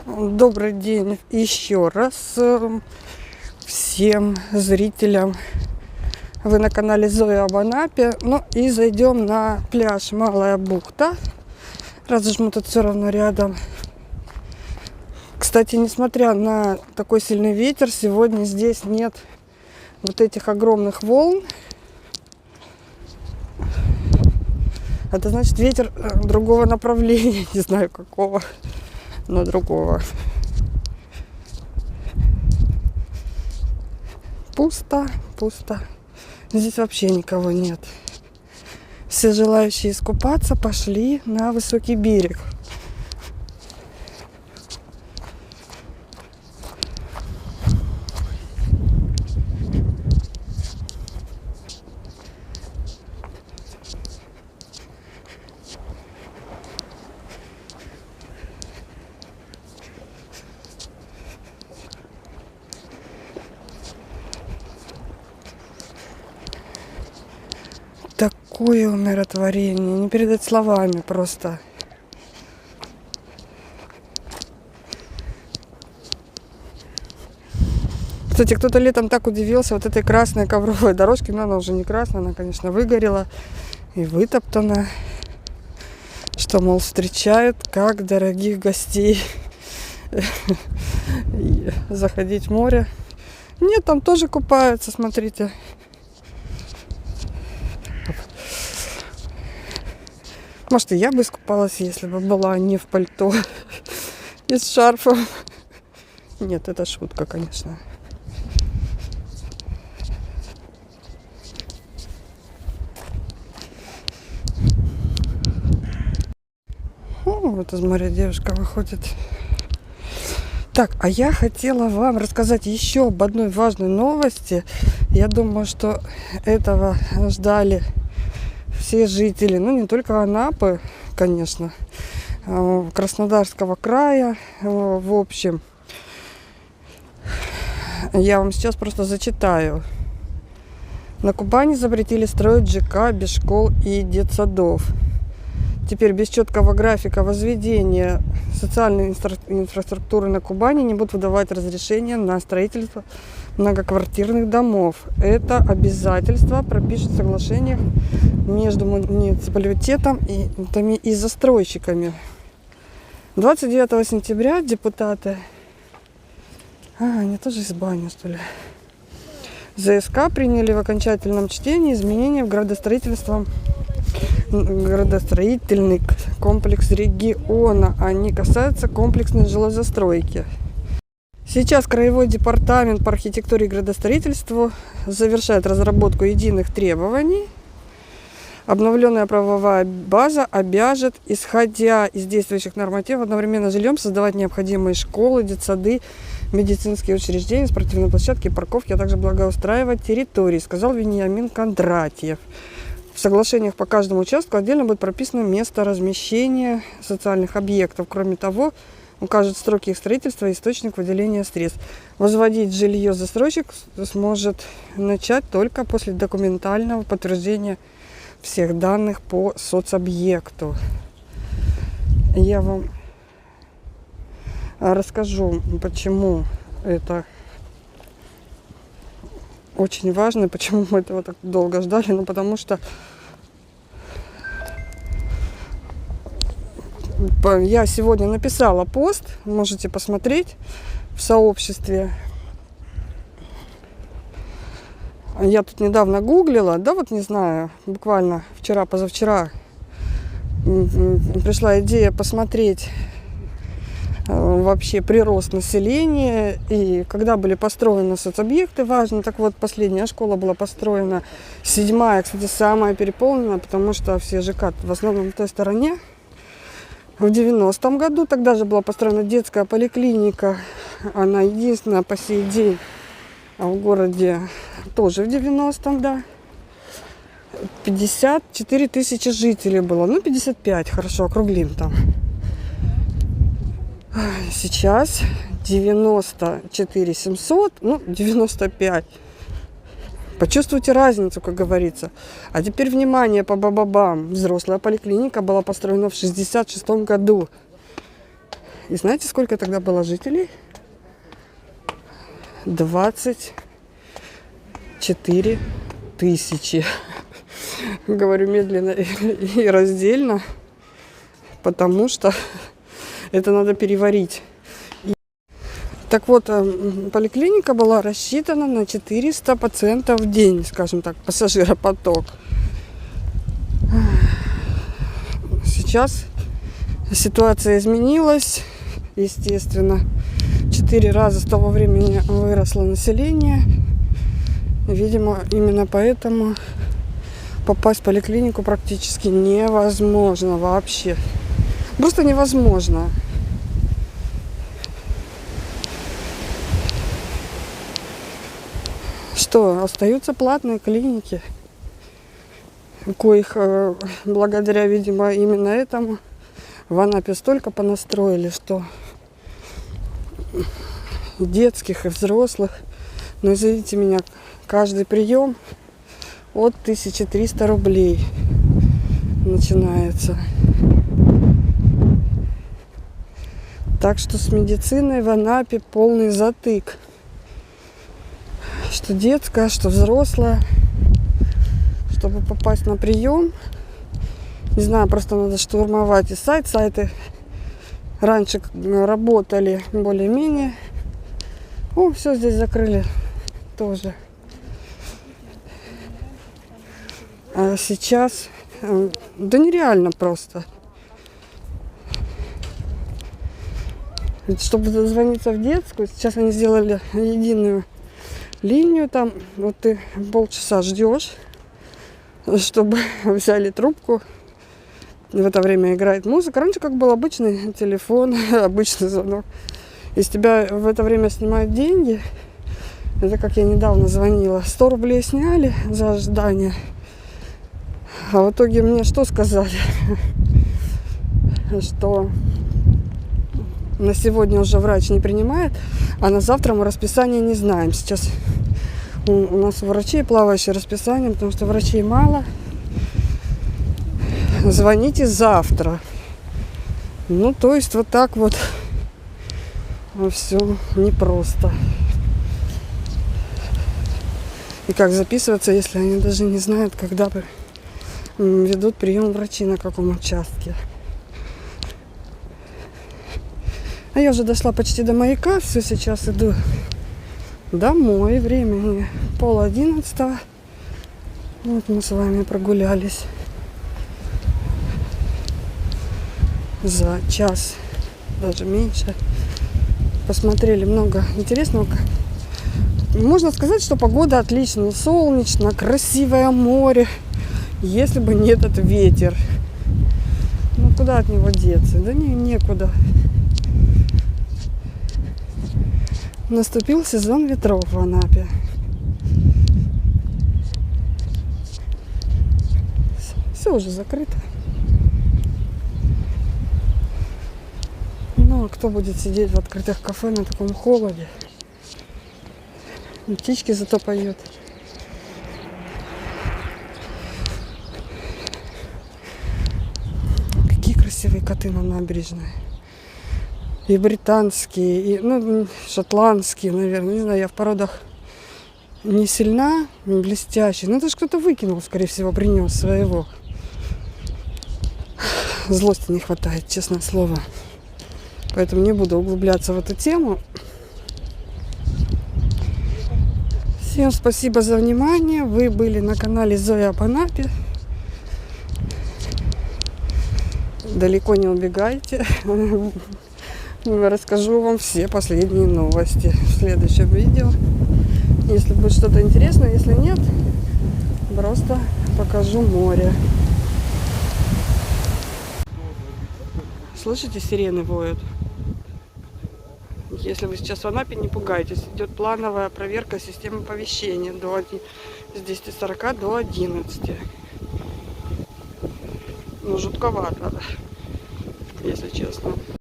Добрый день еще раз всем зрителям. Вы на канале Зоя об Анапе. Ну и зайдем на пляж Малая бухта, раз уж мы тут все равно рядом. Кстати, несмотря на такой сильный ветер, сегодня здесь нет вот этих огромных волн. Это значит ветер другого направления, не знаю какого, но другого. Пусто, пусто. Здесь вообще никого нет. Все желающие искупаться пошли на высокий берег. Такое умиротворение, не передать словами просто. Кстати, кто-то летом так удивился вот этой красной ковровой дорожке, но она уже не красная, она, конечно, выгорела и вытоптана, что, мол, встречают как дорогих гостей. Заходить в море. Нет, там тоже купаются, смотрите. Может, и я бы искупалась, если бы была не в пальто и с шарфом. Нет, это шутка, конечно. Вот из моря девушка выходит. Так, а я хотела вам рассказать еще об одной важной новости. Я думаю, что этого ждали все жители, ну не только Анапы, конечно, Краснодарского края, в общем. Я вам сейчас просто зачитаю. На Кубани запретили строить ЖК без школ и детсадов. Теперь без четкого графика возведения социальной инфраструктуры на Кубани не будут выдавать разрешения на строительство многоквартирных домов. Это обязательство пропишут в соглашениях между муниципалитетом и застройщиками. 29 сентября депутаты... они тоже из бани, что ли? ЗСК приняли в окончательном чтении изменения в градостроительный комплекс региона. Они касаются комплексной жилой застройки. Сейчас Краевой департамент по архитектуре и градостроительству завершает разработку единых требований. Обновленная правовая база обяжет, исходя из действующих нормативов, одновременно жильем создавать необходимые школы, детсады, медицинские учреждения, спортивные площадки, парковки, а также благоустраивать территории, сказал Вениамин Кондратьев. В соглашениях по каждому участку отдельно будет прописано место размещения социальных объектов. Кроме того, укажут сроки их строительства и источник выделения средств. Возводить жилье застройщик сможет начать только после документального подтверждения всех данных по соцобъекту. Я вам расскажу, почему это очень важно, почему мы этого так долго ждали. Ну, потому что я сегодня написала пост, можете посмотреть в сообществе. Я тут недавно гуглила, да вот не знаю, буквально вчера-позавчера пришла идея посмотреть вообще прирост населения и когда были построены соцобъекты, важно. Так вот, последняя школа была построена, 7-я, кстати, самая переполненная, потому что все ЖК в основном на той стороне. В 90-м году тогда же была построена детская поликлиника, она единственная по сей день в городе, тоже в 90-м, да. 54 тысячи жителей было, ну 55, хорошо, округлим там. Сейчас 94 700, ну 95. Почувствуйте разницу, как говорится. А теперь внимание по бабабам. Взрослая поликлиника была построена в 66 году. И знаете, сколько тогда было жителей? 24 тысячи. Говорю медленно и раздельно, потому что это надо переварить. Так вот, поликлиника была рассчитана на 400 пациентов в день, скажем так, пассажиропоток. Сейчас ситуация изменилась, естественно. 4 раза с того времени выросло население. Видимо, именно поэтому попасть в поликлинику практически невозможно вообще. Просто невозможно. Что, остаются платные клиники, коих благодаря, видимо, именно этому в Анапе столько понастроили, что и детских, и взрослых. Но извините меня, каждый прием от 1300 рублей начинается. Так что с медициной в Анапе полный затык. Что детская, что взрослая. Чтобы попасть на прием, не знаю, просто надо штурмовать и сайт. Сайты раньше работали более-менее. О, все здесь закрыли тоже. А сейчас, да нереально просто. Чтобы дозвониться в детскую, сейчас они сделали единую линию, там вот ты полчаса ждешь, чтобы взяли трубку. В это время играет музыка. Раньше как был обычный телефон, обычный звонок. Из тебя в это время снимают деньги. Это как я недавно звонила. 100 рублей сняли за ожидание. А в итоге мне что сказали? Что на сегодня уже врач не принимает, а на завтра мы расписание не знаем. Сейчас у нас у врачей плавающее расписание, потому что врачей мало. Звоните завтра. Ну, то есть вот так вот все непросто. И как записываться, если они даже не знают, когда ведут прием врачи, на каком участке. А я уже дошла почти до маяка. Все, сейчас иду домой. Времени 10:30. Вот мы с вами прогулялись за час, даже меньше. Посмотрели много интересного. Можно сказать, что погода отличная, солнечно, красивое море, если бы не этот ветер. Ну куда от него деться? Да некуда. Наступил сезон ветров в Анапе. Все уже закрыто. Ну, а кто будет сидеть в открытых кафе на таком холоде? Птички зато поют. Какие красивые коты на набережной. И британские, и шотландские, наверное. Не знаю, я в породах не сильна, не блестящий. Ну, это же кто-то выкинул, скорее всего, принес своего. Злости не хватает, честное слово. Поэтому не буду углубляться в эту тему. Всем спасибо за внимание. Вы были на канале Зоя об Анапе. Далеко не убегайте. Расскажу вам все последние новости в следующем видео. Если будет что-то интересное, если нет, просто покажу море. Слышите, сирены воют? Если вы сейчас в Анапе, не пугайтесь. Идет плановая проверка системы оповещения с 10:40 до 11. Ну, жутковато, если честно.